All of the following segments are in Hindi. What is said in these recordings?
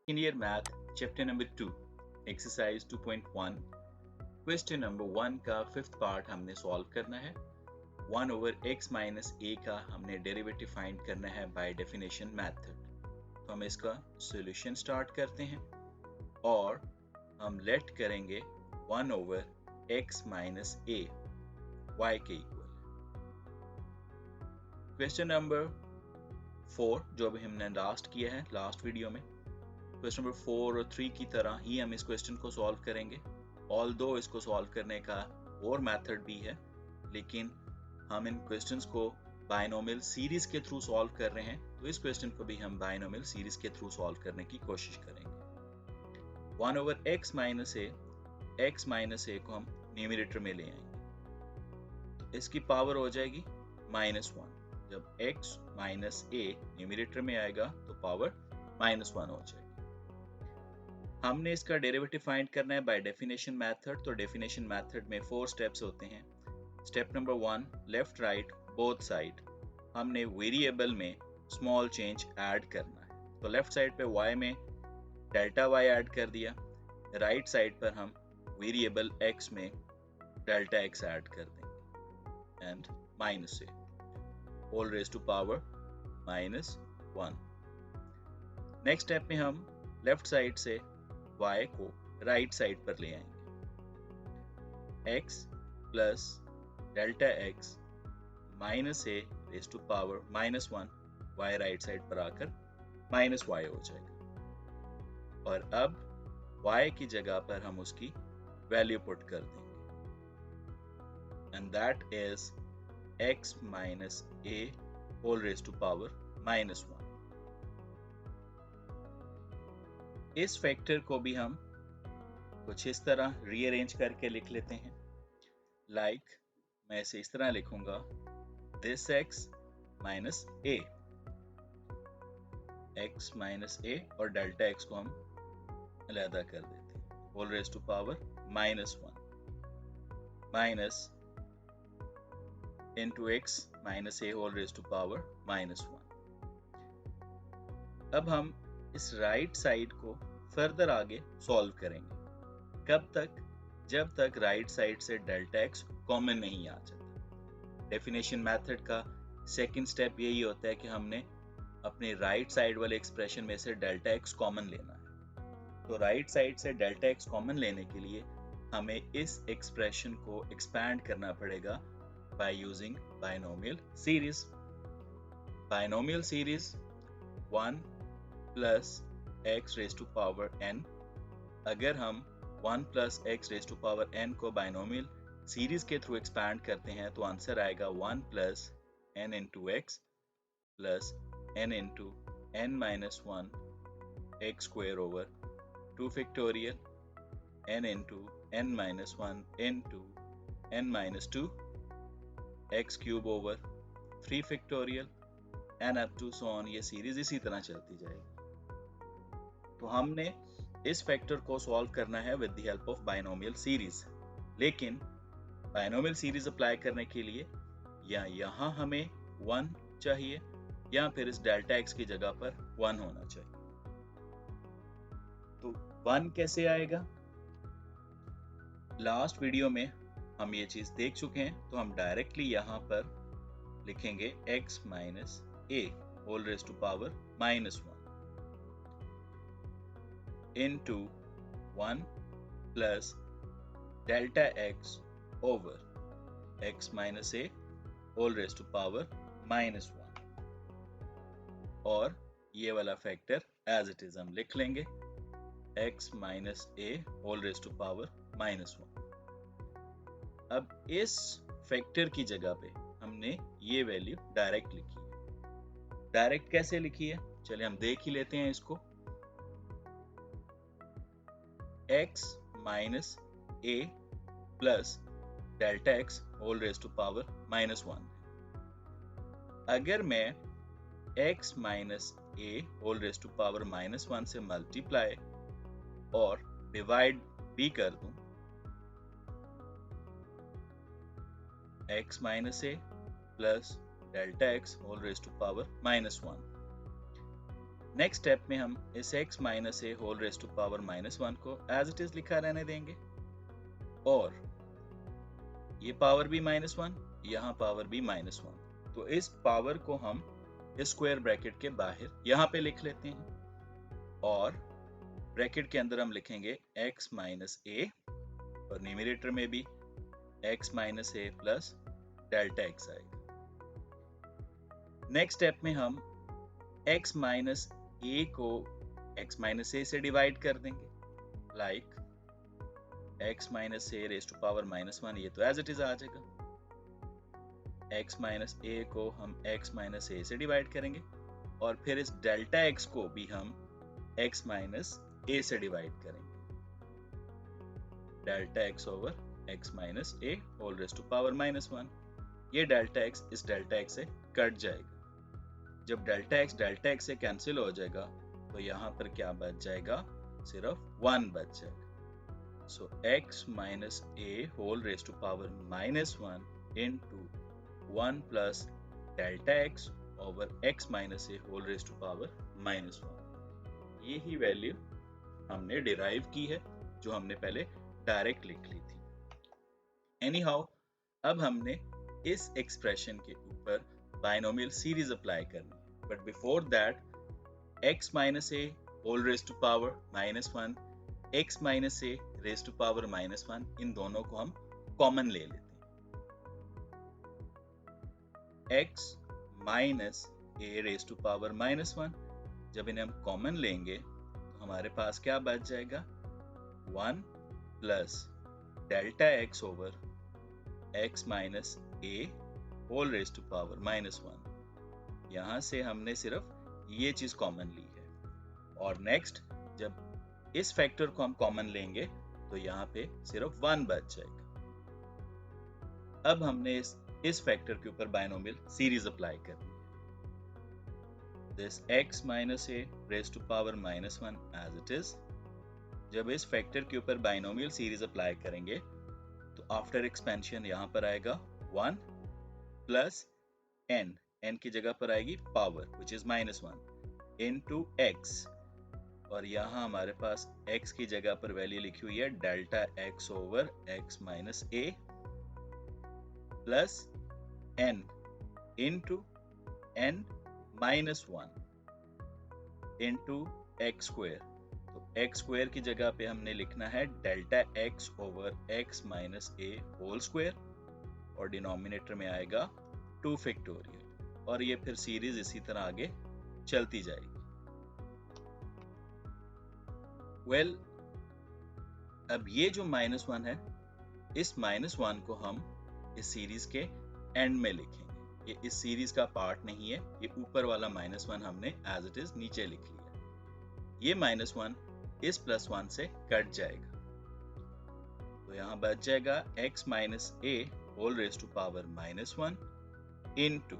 Second year math, chapter number 2, exercise 2.1, question number 1 का फिफ्थ पार्ट हमने सॉल्व करना है। 1 ओवर x माइनस a का हमने डेरिवेटिव फाइंड करना है बाय डेफिनेशन मेथड। तो हम इसका सॉल्यूशन स्टार्ट करते हैं और हम लेट करेंगे 1 over x minus a y के इक्वल। क्वेश्चन नंबर 4 जो अभी हमने लास्ट किया है लास्ट वीडियो में, क्वेश्चन नंबर 4 और 3 की तरह ही हम इस क्वेश्चन को सॉल्व करेंगे। ऑल्दो इसको सॉल्व करने का और मेथड भी है, लेकिन हम इन क्वेश्चंस को बायनोमियल सीरीज के थ्रू सॉल्व कर रहे हैं, तो इस क्वेश्चन को भी हम बायनोमियल सीरीज के थ्रू सॉल्व करने की कोशिश करेंगे। 1 ओवर x माइनस a को हम न्यूमरेटर में ले आएंगे, तो इसकी पावर हो जाएगी -1। जब x माइनस a न्यूमरेटर में आएगा तो पावर -1 हो जाएगी। हमने इसका डेरिवेटिव फाइंड करना है बाय डेफिनेशन मेथड। तो डेफिनेशन मेथड में 4 स्टेप्स होते हैं। Step number 1, left right both side हमने वेरिएबल में स्मॉल चेंज ऐड करना है। तो लेफ्ट साइड पे y में डेल्टा y ऐड कर दिया, राइट साइड पर हम वेरिएबल x में डेल्टा x ऐड कर देंगे and minus a whole raise to power -1। Next step में हम लेफ्ट साइड से y को राइट साइड पर ले आएंगे, x plus delta x minus a raise to power -1, y right side पर आकर -y हो जाएगा। और अब y की जगह पर हम उसकी वैल्यू पुट कर देंगे and that is x minus a whole raise to power -1। इस फैक्टर को भी हम कुछ इस तरह रीअरेंज करके लिख लेते हैं। लाइक मैं इसे इस तरह लिखूंगा, this x minus a, x minus a और डेल्टा x को हम अलग कर देते हैं, whole raise to power -1 minus into x minus a whole raise to power -1। अब हम इस राइट साइड को फर्दर आगे सॉल्व करेंगे। कब तक? जब तक राइट साइड से डेल्टा x कॉमन नहीं आ जाता। डेफिनेशन मेथड का सेकंड स्टेप यही होता है कि हमने अपने राइट साइड वाले एक्सप्रेशन में से डेल्टा x कॉमन लेना है। तो राइट साइड से डेल्टा x कॉमन लेने के लिए हमें इस एक्सप्रेशन को एक्सपैंड करना पड़ेगा by using binomial series. Binomial series 1 plus x raise to power n। अगर हम 1 plus x raise to power n को बायनोमियल सीरीज के थ्रू एक्सपैंड करते हैं तो आंसर आएगा 1 plus n into x plus n into n minus 1 x square over 2 factorial n into n minus 1 into n minus 2 x cube over 3 factorial and up to so on. ये सीरीज इसी तरह चलती जाएगी। तो हमने इस फैक्टर को सॉल्व करना है with the help of binomial series, लेकिन बायनोमियल सीरीज अप्लाई करने के लिए या यहाँ हमें 1 चाहिए या फिर इस डेल्टा x की जगह पर 1 होना चाहिए। तो 1 कैसे आएगा? लास्ट वीडियो में हम ये चीज देख चुके हैं, तो हम डायरेक्टली यहाँ पर लिखेंगे x minus a whole raise to power -1 into 1 plus delta x over x minus a whole raised to power -1। और ये वाला फैक्टर एज इट इज हम लिख लेंगे, x minus a whole raised to power -1। अब इस फैक्टर की जगह पे हमने ये वैल्यू डायरेक्ट लिखी है। डायरेक्ट कैसे लिखी है चलिए हम देख ही लेते हैं इसको। x minus a plus delta x whole raise to power -1। अगर मैं x minus a whole raise to power -1 से मल्टीप्लाई और डिवाइड भी कर दूं, x minus a plus delta x whole raise to power -1, next step में हम इस x minus A whole raise to power -1 को एज इट इज लिखा रहने देंगे, और ये पावर भी -1, यहाँ पावर भी -1, तो इस पावर को हम स्क्वायर ब्रैकेट के बाहर यहाँ पे लिख लेते हैं, और ब्रैकेट के अंदर हम लिखेंगे x माइनस ए, और न्यूमरेटर में भी x माइनस ए प्लस डेल्टा x आएगा। नेक्स्ट स्टेप में हम x माइनस ए को x माइनस ए से डिवाइड कर देंगे, like x minus A raise to power -1, ये तो एज इट इज आ जाएगा। x माइनस ए को हम x माइनस ए से डिवाइड करेंगे, और फिर इस डेल्टा x को भी हम x माइनस ए से डिवाइड करेंगे, delta x over x minus A whole raise to power -1। ये डेल्टा x इस डेल्टा x से कट जाएगा। जब डेल्टा x से कैंसिल हो जाएगा तो यहाँ पर क्या बच जाएगा, सिर्फ 1 बच जाएगा। So x minus A whole raise to power -1 into 1 plus delta x over x minus A whole raise to power -1। ये ही वैल्यू हमने डिराइव की है, जो हमने पहले डायरेक्ट लिख ली थी। एनी हाउ, अब हमने इस एक्सप्रेशन के ऊपर बाइनोमियल सीरीज अप्लाई करनी है, but before that x minus A whole raise to power -1, x minus A raise to power -1, इन दोनों को हम कॉमन ले लेते हैं। x minus A raise to power -1, जब इन्हें हम कॉमन लेंगे तो हमारे पास क्या बच जाएगा, 1 plus delta x over x minus A whole raise to power -1। यहाँ से हमने सिर्फ ये चीज कॉमन ली है, और नेक्स्ट जब इस फैक्टर को हम कॉमन लेंगे तो यहाँ पे सिर्फ 1 बच जाएगा। अब हमने इस फैक्टर के ऊपर बाइनोमियल सीरीज अप्लाई करनी है। This x minus A raise to power -1 as it is. जब इस फैक्टर के ऊपर बाइनोमियल सीरीज अप्लाई करेंगे तो आफ्टर एक्सपेंशन यहाँ पर आएगा 1 प्लस n की जगह पर आएगी power which is -1 into x, और यहाँ हमारे पास x की जगह पर वैल्यू लिखी हुई है delta x over x minus ए plus n into n minus 1 into x square. तो x स्क्वायर की जगह पे हमने लिखना है delta x over x minus ए होल स्क्वायर, और डिनोमिनेटर में आएगा 2 फैक्टोरियल, और ये फिर सीरीज इसी तरह आगे चलती जाएगी। वेल, अब ये जो -1 है, इस -1 को हम इस सीरीज के एंड में लिखेंगे। ये इस सीरीज का पार्ट नहीं है, ये ऊपर वाला -1 हमने एज इट इज नीचे लिख लिया। ये -1 इस +1 से कट जाएगा, तो यहाँ बच जाएगा x minus A whole raise to power -1 into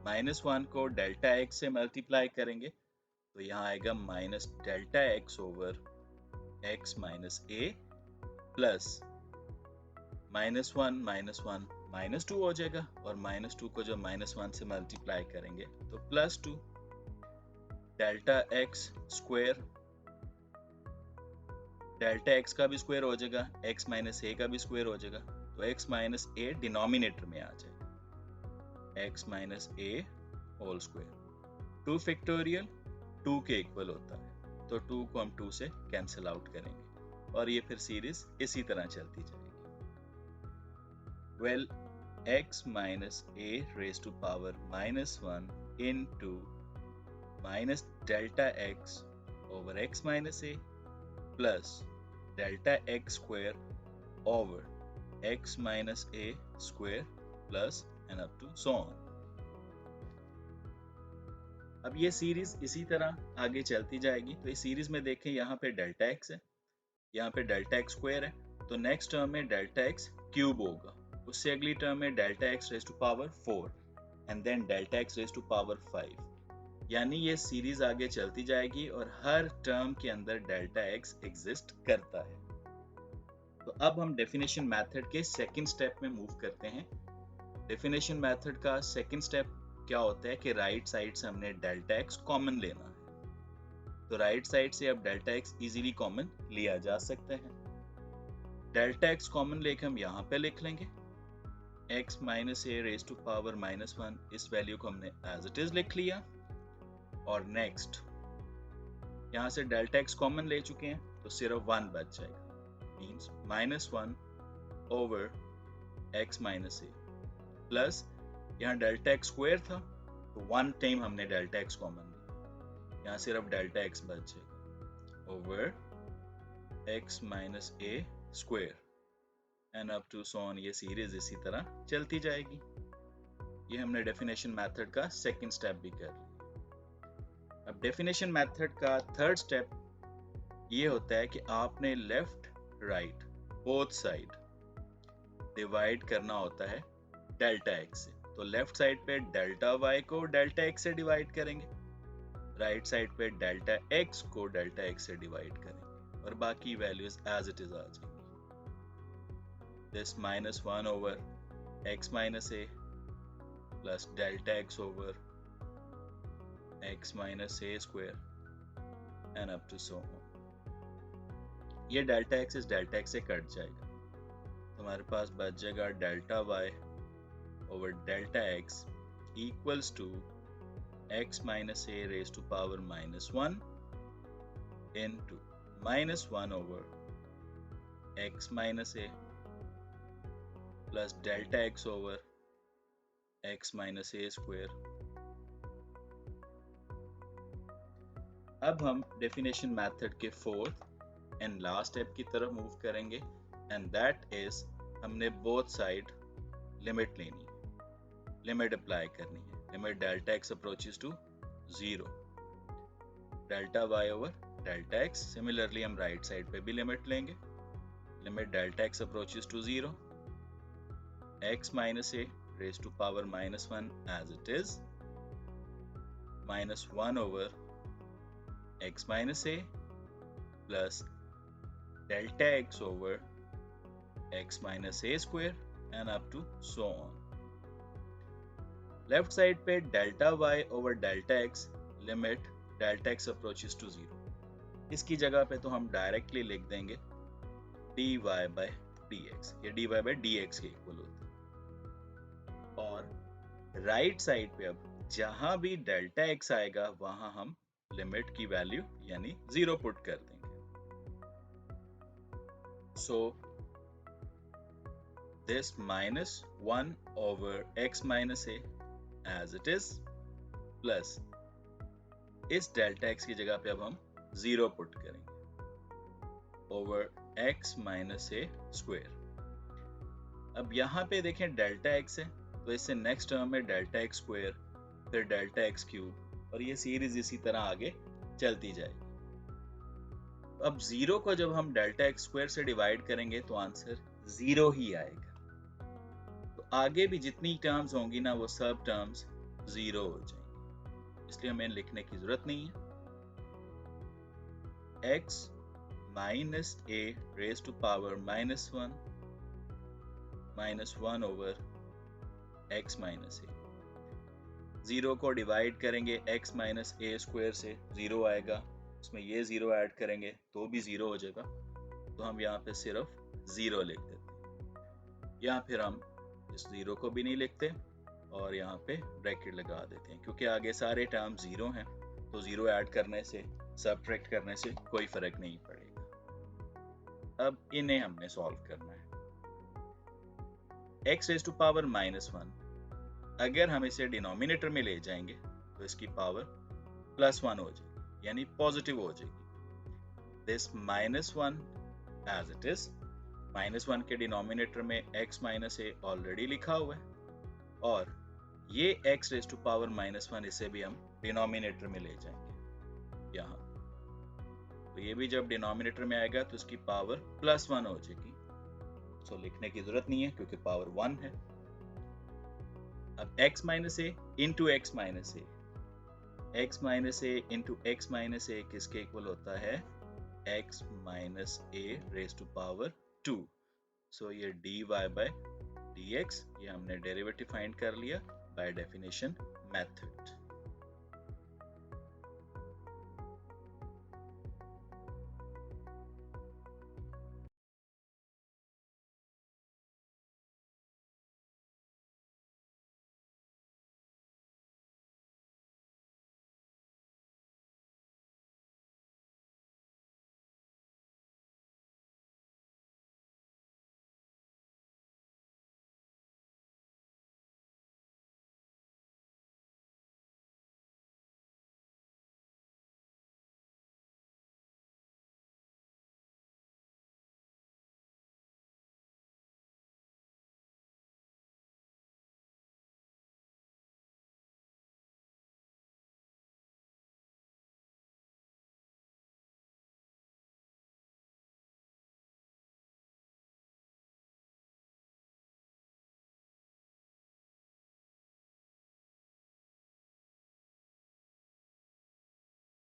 -1 को डेल्टा x से मल्टीप्लाई करेंगे तो यहाँ आएगा minus delta x over x minus ए प्लस -1 -2 हो जाएगा, और -2 को जब -1 से मल्टीप्लाई करेंगे तो +2 delta x square, delta x का भी स्क्वायर हो जाएगा, x माइनस ए का भी स्क्वायर हो जाएगा, तो x माइनस ए डिनोमिनेटर में आ जाएगा, x माइनस ए होल स्क्वायर। 2 फैक्टोरियल 2 के इक्वल होता है, तो 2 को हम 2 से कैंसिल आउट करेंगे, और ये फिर सीरीज इसी तरह चलती जाएगी। Well, x minus A raise to power -1 into minus delta x over x minus A plus delta x square over x minus a square plus and up to so on. अब ये सीरीज इसी तरह आगे चलती जाएगी। तो इस सीरीज में देखें, यहाँ पे डेल्टा x है, यहाँ पे डेल्टा x स्क्वायर है, तो नेक्स्ट टर्म में डेल्टा x क्यूब होगा, उससे अगली टर्म में delta x raise to power 4 and then delta x raise to power 5, यानी ये सीरीज आगे चलती जाएगी और हर टर्म के अंदर डेल्टा x एग्जिस्ट करता है। तो अब हम डेफिनेशन मेथड के सेकंड स्टेप में मूव करते हैं। डेफिनेशन मेथड का सेकंड स्टेप क्या होता है कि राइट साइड से हमने डेल्टा x कॉमन लेना है। तो राइट साइड से अब डेल्टा एक्स इजीली कॉमन लिया जा सकता है। डेल्टा एक्स कॉमन लेके हम यहाँ पे लिख लेंगे x minus A raise to power -1, इस वैल्यू को हमने एज इट इज लिख लिया। और नेक्स्ट यहाँ से डेल्टा एक्स कॉमन ले चुके हैं तो सिर्फ 1 बच जाएगा, मीन्स -1 ओवर x माइनस ए प्लस यहाँ डेल्टा एक्स स्क्वायर था तो 1 टाइम हमने डेल्टा एक्स कॉमन लिया, यहाँ सिर्फ डेल्टा एक्स बच जाएगा over x minus a square and up to so on. ये सीरीज इसी तरह चलती जाएगी। ये हमने डेफिनेशन मेथड का सेकंड स्टेप भी कर लिया। अब डेफिनेशन मेथड का थर्ड स्टेप ये होता है कि आपने left right both side divide करना होता है डेल्टा एक्स से। तो लेफ्ट साइड पे डेल्टा वाई को डेल्टा एक्स से डिवाइड करेंगे, राइट साइड पे डेल्टा एक्स को डेल्टा एक्स से डिवाइड करेंगे और बाकी वैल्यूज एज इट इज आ जाएंगी। This -1 over x minus a plus delta x over x minus a square and up to so on। ये डेल्टा x इस डेल्टा x से कट जाएगा तो हमारे पास बच जाएगा delta y over delta x equals to x minus a raised to power -1 into -1 over x minus a plus delta x over x minus a square. अब हम डेफिनेशन मेथड के फोर्थ एंड लास्ट स्टेप की तरफ मूव करेंगे एंड दैट इज हमने बोथ साइड लिमिट लेनी है, लिमिट अप्लाई करनी है। Limit delta x approaches to 0, delta y over delta x. Similarly हम राइट साइड पे भी लिमिट लेंगे, limit delta x approaches to 0, x minus a raised to power -1 as it is, -1 over x minus a plus delta x over x minus a square and up to so on। Left side पे delta y over delta x limit delta x approaches to 0, इसकी जगह पे तो हम डायरेक्टली लिख देंगे dy by dx। ये dy by dx के इक्वल होता है। और राइट साइड पे अब जहां भी डेल्टा एक्स आएगा वहां हम लिमिट की वैल्यू यानी 0 पुट कर देंगे। So this -1 over x minus a as it is plus इस डेल्टा एक्स की जगह पे अब हम 0 पुट करेंगे over x minus a square. अब यहाँ पे देखें डेल्टा एक्स है तो इससे नेक्स्ट टर्म में डेल्टा एक्स स्क्वायर फिर डेल्टा एक्स क्यूब और ये सीरीज इसी तरह आगे चलती जाएगी। अब 0 को जब हम डेल्टा एक्स स्क्वायर से डिवाइड करेंगे तो आंसर 0 ही आएगा। तो आगे भी जितनी टर्म्स होंगी ना वो सब टर्म्स 0 हो जाएंगी, इसलिए हमें लिखने की जरूरत नहीं है। x minus a raise to power -1 over x minus A. 0 को डिवाइड करेंगे x माइनस ए स्क्वायर से, 0 आएगा, उसमें ये 0 ऐड करेंगे तो भी 0 हो जाएगा, तो हम यहाँ पे सिर्फ 0 लिख देते हैं। या फिर हम इस 0 को भी नहीं लिखते और यहाँ पे ब्रैकेट लगा देते हैं, क्योंकि आगे सारे टर्म 0 हैं तो 0 ऐड करने से सबट्रैक्ट करने से कोई फर्क नहीं पड़ेगा। अब इन्हें हमने सॉल्व करना है। x रेज टू पावर -1 अगर हम इसे डिनोमिनेटर में ले जाएंगे तो इसकी पावर +1 हो जाएगी यानी पॉजिटिव हो जाएगी। दिस -1 एज इट इज, -1 के डिनोमिनेटर में x माइनस ए ऑलरेडी लिखा हुआ है और ये x रेज टू पावर -1 इसे भी हम डिनोमिनेटर में ले जाएंगे यहाँ, तो ये भी जब डिनोमिनेटर में आएगा तो इसकी पावर +1 हो जाएगी। सो लिखने की जरूरत नहीं है क्योंकि पावर 1 है। अब x minus a into x minus a, x minus a into x minus a किसके इक्वल होता है? x minus A raise to power 2। So ये dy बाय dx, ये हमने डेरिवेटिव फाइंड कर लिया बाय डेफिनेशन मेथड।